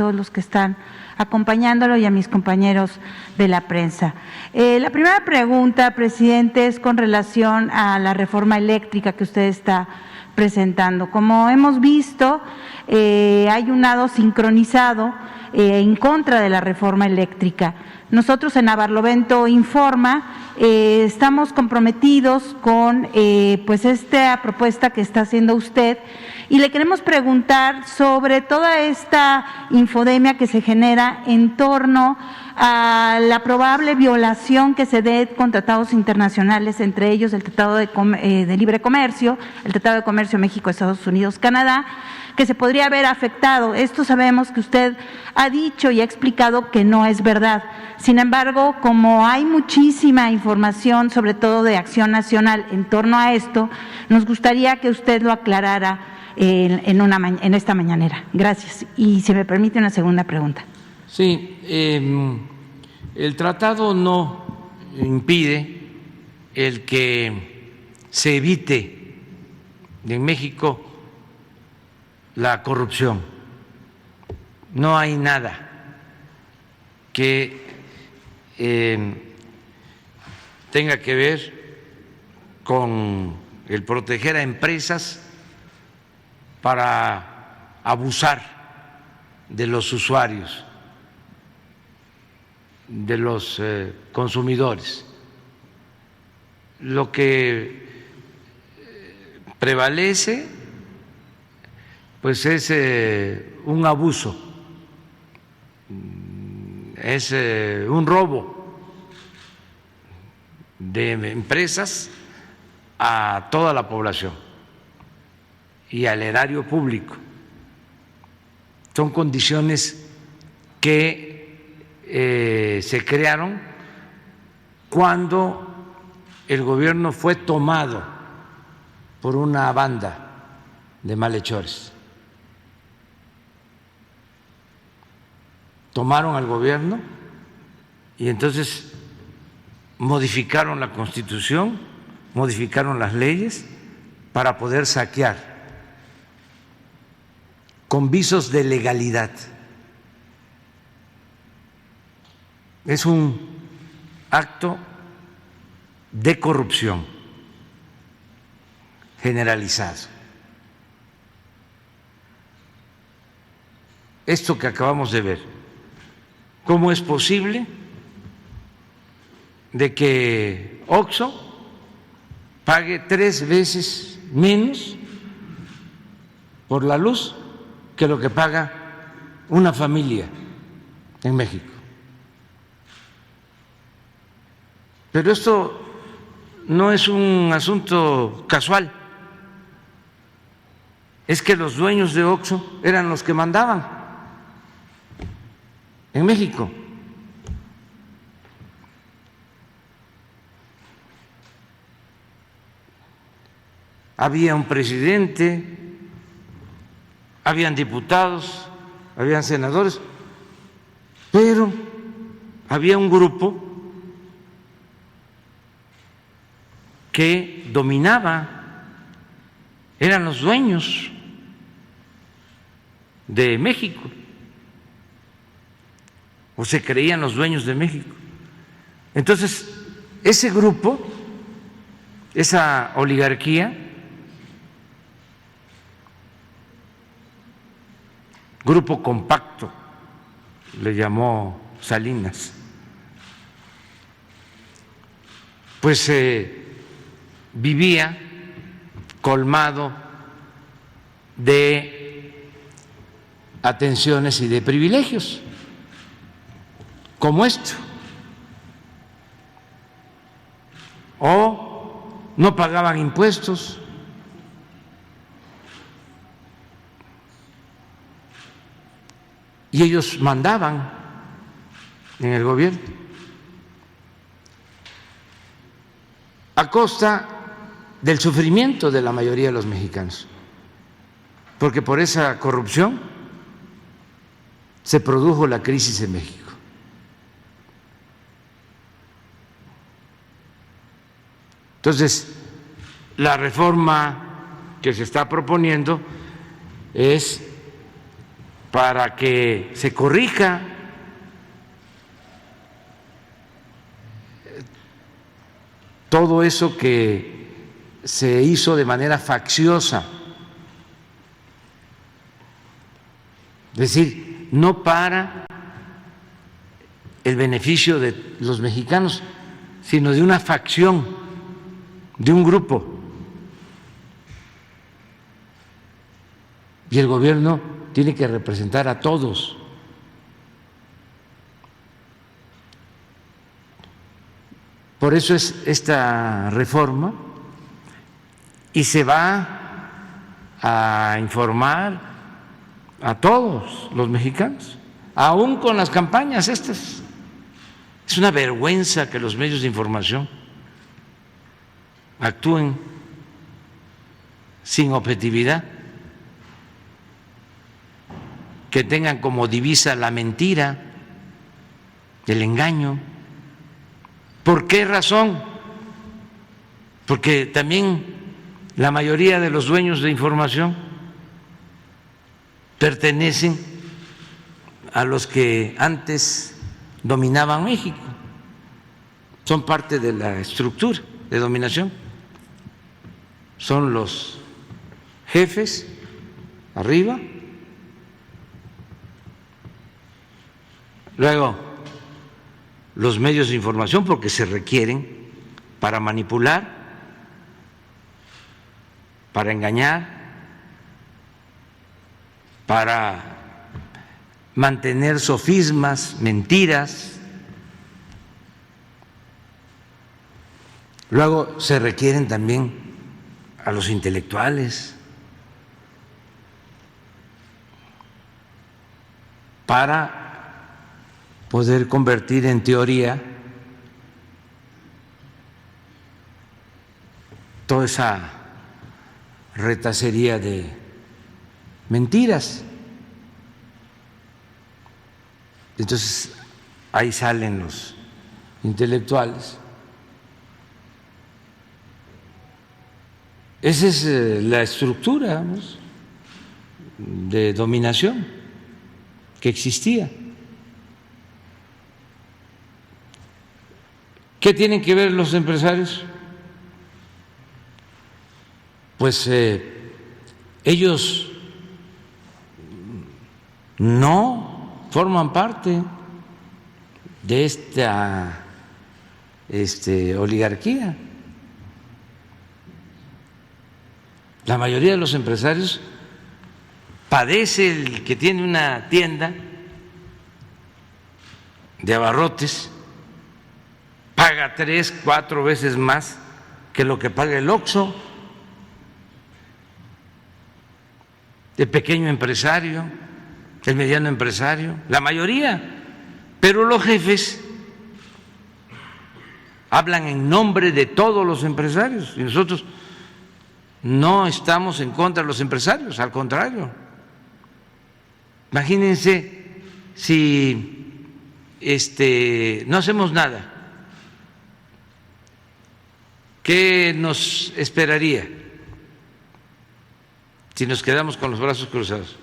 todos los que están acompañándolo y a mis compañeros de la prensa. La primera pregunta, presidente, es con relación a la reforma eléctrica que usted está presentando. Como hemos visto, hay un lado sincronizado en contra de la reforma eléctrica. Nosotros en Barlovento Informa estamos comprometidos con pues esta propuesta que está haciendo usted y le queremos preguntar sobre toda esta infodemia que se genera en torno a la probable violación que se dé con tratados internacionales, entre ellos el Tratado de Libre Comercio, el Tratado de Comercio México, Estados Unidos, Canadá, que se podría haber afectado. Esto sabemos que usted ha dicho y ha explicado que no es verdad. Sin embargo, como hay muchísima información, sobre todo de Acción Nacional, en torno a esto, nos gustaría que usted lo aclarara en esta mañanera. Gracias. Y si me permite una segunda pregunta. Sí, el tratado no impide el que se evite en México la corrupción. No hay nada que tenga que ver con el proteger a empresas para abusar de los usuarios, de los consumidores. Lo que prevalece pues es un abuso, es un robo de empresas a toda la población y al erario público. Son condiciones que se crearon cuando el gobierno fue tomado por una banda de malhechores. Tomaron al gobierno y entonces modificaron la Constitución, modificaron las leyes para poder saquear con visos de legalidad. Es un acto de corrupción generalizado. Esto que acabamos de ver, ¿cómo es posible de que Oxxo pague 3 veces menos por la luz que lo que paga una familia en México? Pero esto no es un asunto casual, es que los dueños de Oxxo eran los que mandaban en México. Había un presidente, habían diputados, habían senadores, pero había un grupo que dominaba, eran los dueños de México, o se creían los dueños de México. Entonces, ese grupo, esa oligarquía, grupo compacto, le llamó Salinas, pues vivía colmado de atenciones y de privilegios, como esto, o no pagaban impuestos, y ellos mandaban en el gobierno a costa del sufrimiento de la mayoría de los mexicanos, porque por esa corrupción se produjo la crisis en México. Entonces, la reforma que se está proponiendo es para que se corrija todo eso que se hizo de manera facciosa. Es decir, no para el beneficio de los mexicanos, sino de una facción, de un grupo. Y el gobierno tiene que representar a todos. Por eso es esta reforma, y se va a informar a todos los mexicanos, aún con las campañas estas. Es una vergüenza que los medios de información actúen sin objetividad, que tengan como divisa la mentira, el engaño. ¿Por qué razón? Porque también la mayoría de los dueños de información pertenecen a los que antes dominaban México, son parte de la estructura de dominación, son los jefes arriba, luego los medios de información, porque se requieren para manipular, para engañar, para mantener sofismas, mentiras. Luego se requieren también a los intelectuales para poder convertir en teoría toda esa retacería de mentiras. Entonces ahí salen los intelectuales. Esa es la estructura, vamos, de dominación que existía. ¿Qué tienen que ver los empresarios? Pues ellos no forman parte de esta oligarquía. La mayoría de los empresarios padece el que tiene una tienda de abarrotes, paga 3, 4 veces más que lo que paga el Oxxo, el pequeño empresario, el mediano empresario, la mayoría. Pero los jefes hablan en nombre de todos los empresarios y nosotros no estamos en contra de los empresarios, al contrario. Imagínense si no hacemos nada, ¿qué nos esperaría si nos quedamos con los brazos cruzados?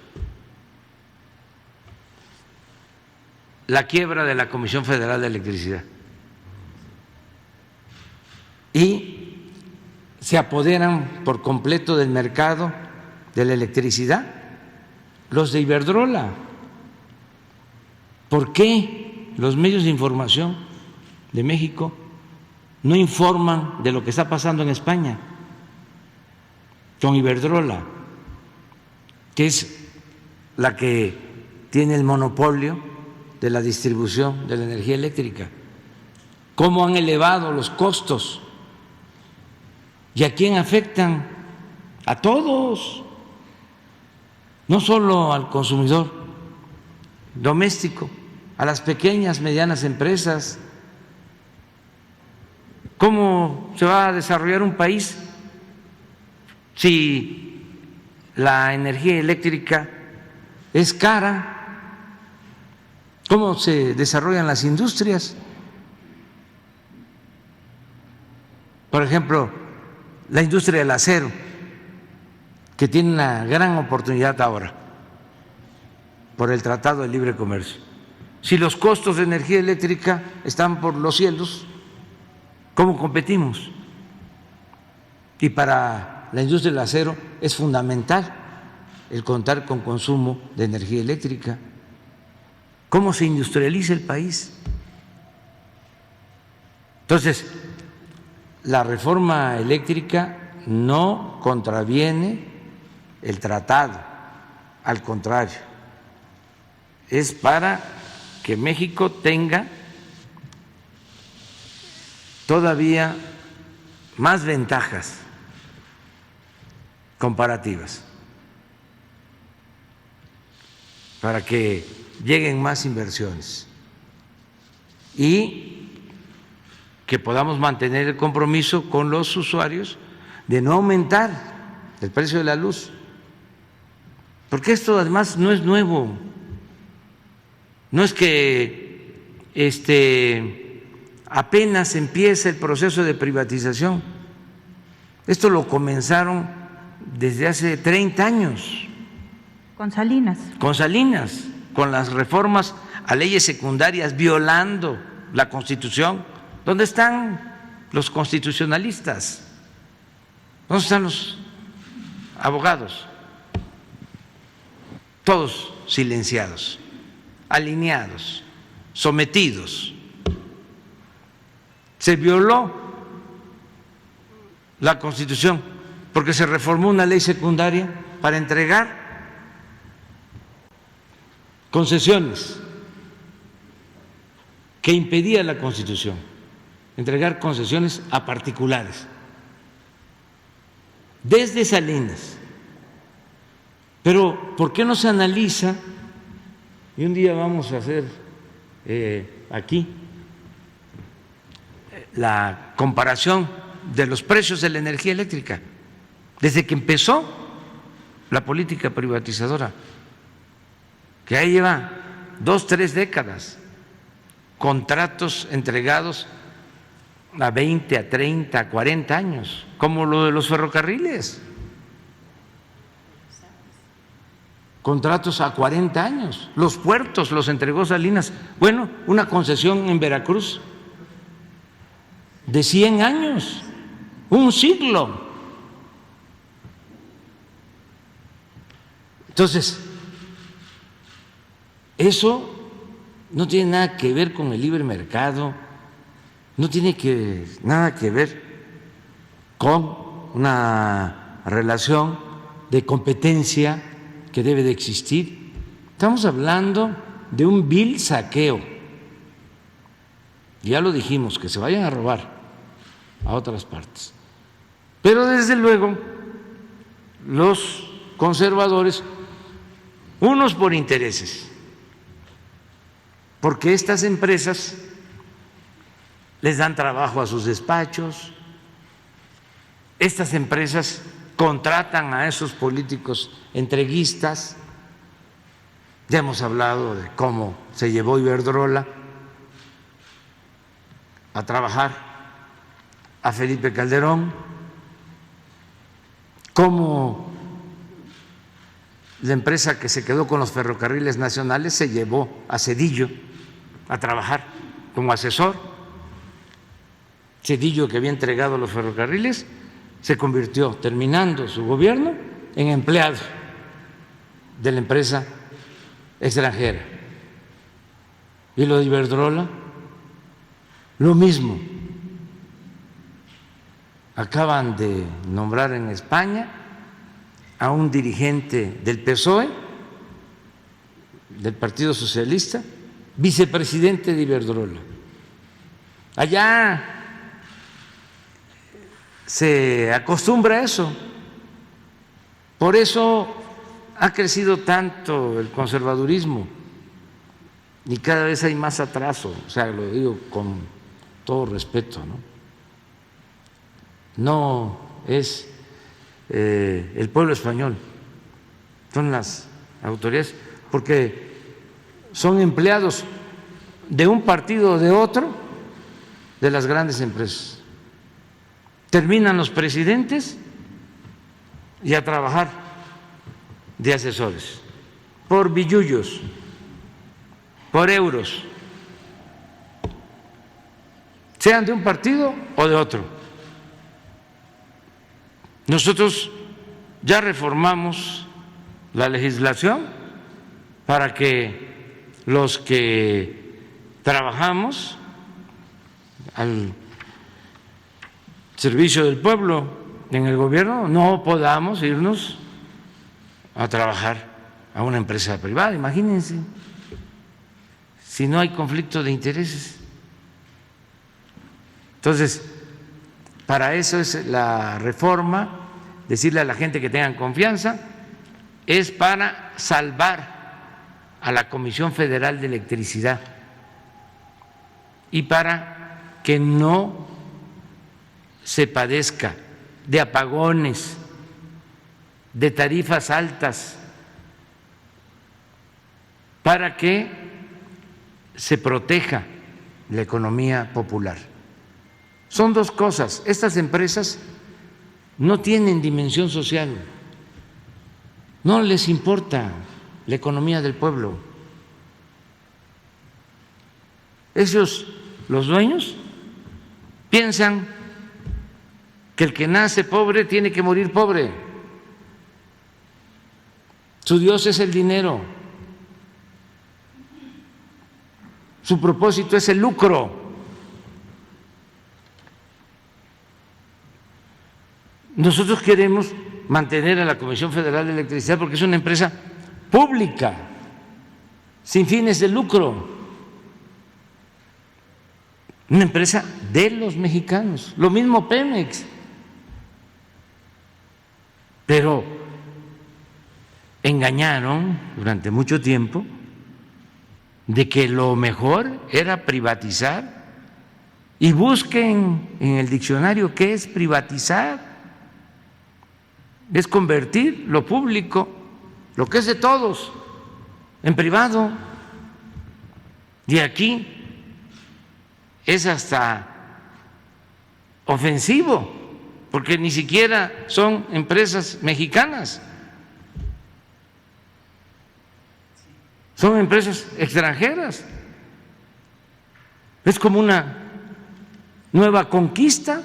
La quiebra de la Comisión Federal de Electricidad. Y se apoderan por completo del mercado de la electricidad los de Iberdrola. ¿Por qué los medios de información de México no informan de lo que está pasando en España con Iberdrola, que es la que tiene el monopolio de la distribución de la energía eléctrica? ¿Cómo han elevado los costos? ¿Y a quién afectan? A todos, no solo al consumidor doméstico, a las pequeñas, medianas empresas. ¿Cómo se va a desarrollar un país si la energía eléctrica es cara? ¿Cómo se desarrollan las industrias? Por ejemplo, la industria del acero, que tiene una gran oportunidad ahora, por el Tratado de Libre Comercio. Si los costos de energía eléctrica están por los cielos, ¿cómo competimos? Y para la industria del acero es fundamental el contar con consumo de energía eléctrica. ¿Cómo se industrializa el país? Entonces, la reforma eléctrica no contraviene el tratado, al contrario, es para que México tenga todavía más ventajas comparativas, para que lleguen más inversiones y que podamos mantener el compromiso con los usuarios de no aumentar el precio de la luz, porque esto además no es nuevo, no es que apenas empieza el proceso de privatización, esto lo comenzaron desde hace 30 años. Con Salinas. Con Salinas, con las reformas a leyes secundarias, violando la Constitución. ¿Dónde están los constitucionalistas? ¿Dónde están los abogados? Todos silenciados, alineados, sometidos. Se violó la Constitución porque se reformó una ley secundaria para entregar concesiones que impedía la Constitución, entregar concesiones a particulares, desde Salinas. Pero ¿por qué no se analiza? Y un día vamos a hacer aquí la comparación de los precios de la energía eléctrica desde que empezó la política privatizadora, que ahí lleva 2, 3 décadas, contratos entregados a 20, a 30, a 40 años, como lo de los ferrocarriles, contratos a 40 años, los puertos los entregó Salinas, bueno, una concesión en Veracruz de 100 años, un siglo. Entonces, eso no tiene nada que ver con el libre mercado, no tiene nada que ver con una relación de competencia que debe de existir. Estamos hablando de un vil saqueo. Ya lo dijimos, que se vayan a robar a otras partes. Pero desde luego los conservadores, unos por intereses, porque estas empresas les dan trabajo a sus despachos, estas empresas contratan a esos políticos entreguistas. Ya hemos hablado de cómo se llevó Iberdrola a trabajar a Felipe Calderón, cómo la empresa que se quedó con los ferrocarriles nacionales se llevó a Zedillo a trabajar como asesor. Zedillo, que había entregado los ferrocarriles, se convirtió, terminando su gobierno, en empleado de la empresa extranjera. Y lo de Iberdrola, lo mismo. Acaban de nombrar en España a un dirigente del PSOE, del Partido Socialista, vicepresidente de Iberdrola. Allá se acostumbra a eso. Por eso ha crecido tanto el conservadurismo y cada vez hay más atraso. O sea, lo digo con todo respeto, ¿no? No es el pueblo español, son las autoridades, porque son empleados de un partido o de otro de las grandes empresas. Terminan los presidentes y a trabajar de asesores por billullos, por euros, sean de un partido o de otro. Nosotros ya reformamos la legislación para que los que trabajamos al servicio del pueblo en el gobierno no podamos irnos a trabajar a una empresa privada. Imagínense si no hay conflicto de intereses. Entonces, para eso es la reforma, decirle a la gente que tengan confianza, es para salvar a la Comisión Federal de Electricidad y para que no se padezca de apagones, de tarifas altas, para que se proteja la economía popular. Son dos cosas. Estas empresas no tienen dimensión social, no les importa la economía del pueblo. Ellos, los dueños, piensan que el que nace pobre tiene que morir pobre. Su Dios es el dinero. Su propósito es el lucro. Nosotros queremos mantener a la Comisión Federal de Electricidad porque es una empresa pública, sin fines de lucro, una empresa de los mexicanos. Lo mismo Pemex. Pero engañaron durante mucho tiempo de que lo mejor era privatizar, y busquen en el diccionario qué es privatizar. Es convertir lo público, lo que es de todos, en privado. Y aquí es hasta ofensivo, porque ni siquiera son empresas mexicanas, son empresas extranjeras. Es como una nueva conquista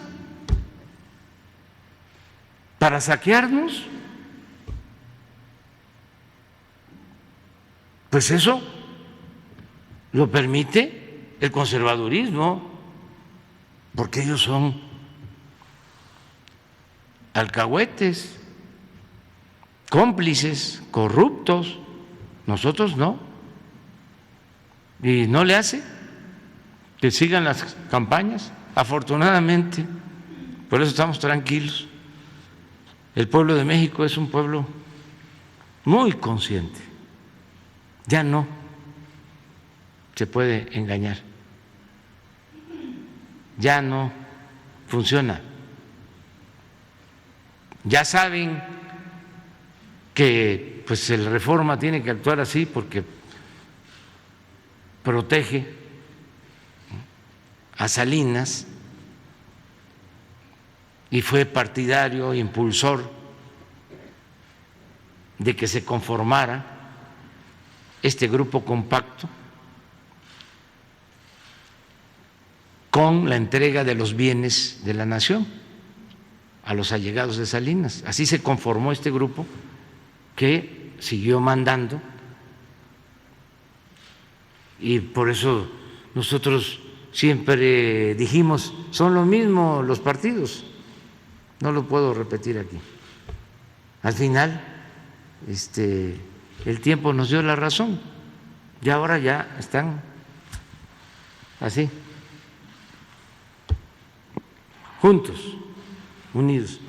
para saquearnos. Pues eso lo permite el conservadurismo, porque ellos son alcahuetes, cómplices, corruptos. Nosotros no. Y no le hace que sigan las campañas, afortunadamente. Por eso estamos tranquilos. El pueblo de México es un pueblo muy consciente. Ya no se puede engañar. Ya no funciona. Ya saben que pues el Reforma tiene que actuar así porque protege a Salinas y fue partidario, impulsor de que se conformara este grupo compacto con la entrega de los bienes de la nación a los allegados de Salinas. Así se conformó este grupo que siguió mandando, y por eso nosotros siempre dijimos, son lo mismo los partidos. No lo puedo repetir aquí. Al final, el tiempo nos dio la razón y ahora ya están así, juntos, unidos.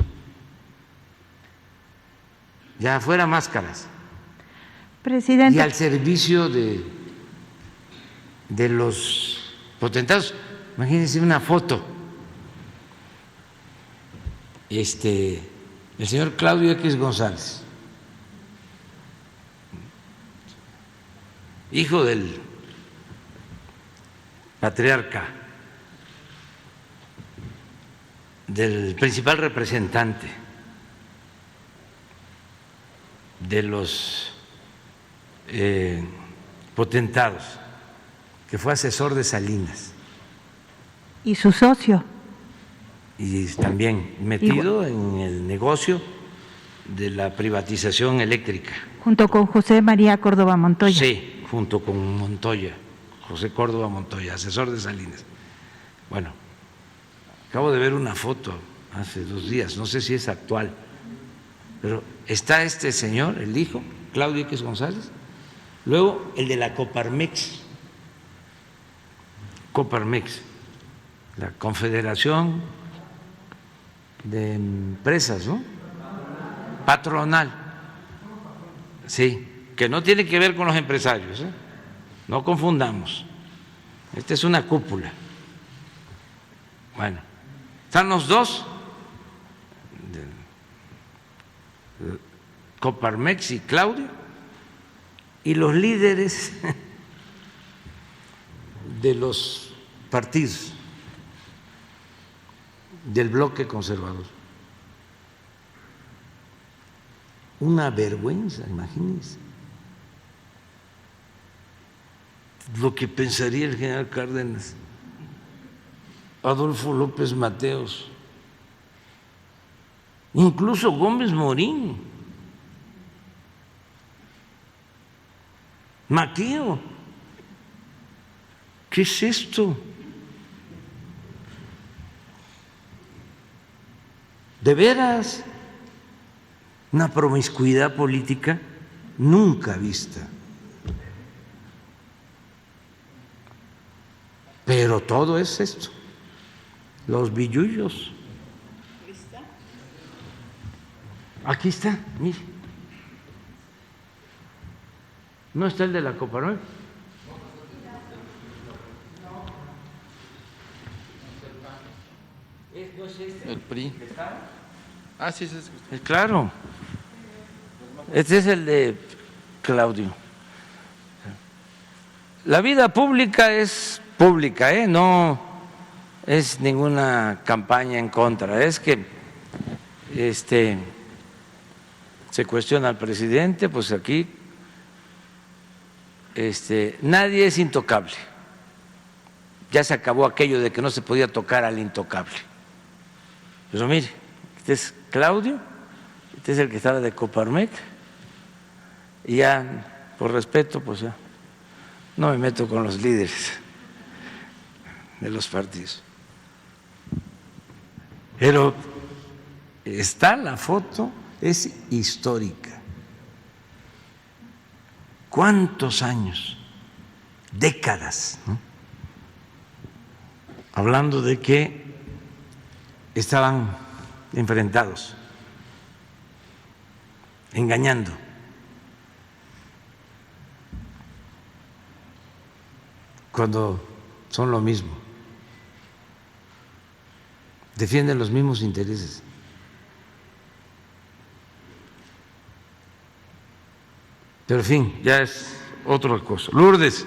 Ya fuera máscaras. Presidente. Y al servicio de los potentados. Imagínense una foto. El señor Claudio X González, hijo del patriarca, del principal representante de los potentados, que fue asesor de Salinas. ¿Y su socio? Y también metido en el negocio de la privatización eléctrica. Junto con José María Córdoba Montoya. Sí, junto con Montoya, José Córdoba Montoya, asesor de Salinas. Bueno, acabo de ver una foto hace 2 días, no sé si es actual, pero está este señor, el hijo, Claudio X González, luego el de la Coparmex, la Confederación de Empresas, ¿no? Patronal, sí, que no tiene que ver con los empresarios, ¿eh? No confundamos, esta es una cúpula. Bueno, están los dos, Coparmex y Claudio, y los líderes de los partidos del bloque conservador. Una vergüenza, imagínense lo que pensaría el general Cárdenas, Adolfo López Mateos, incluso Gómez Morín, Maqueo. ¿Qué es esto? ¿De veras? Una promiscuidad política nunca vista. Pero todo es esto, los billullos. Aquí está, mire. ¿No está el de la Coparmex? El PRI. Ah, sí, sí, sí. Claro. Este es el de Claudio. La vida pública es pública, no es ninguna campaña en contra, es que se cuestiona al presidente, pues aquí nadie es intocable. Ya se acabó aquello de que no se podía tocar al intocable. Pero mire, este es Claudio, este es el que estaba de Coparmex, y ya por respeto, pues ya no me meto con los líderes de los partidos. Pero está la foto, es histórica. ¿Cuántos años? Décadas, ¿no? Hablando de que estaban enfrentados, engañando. Cuando son lo mismo, defienden los mismos intereses. Pero en fin, ya es otra cosa. Lourdes.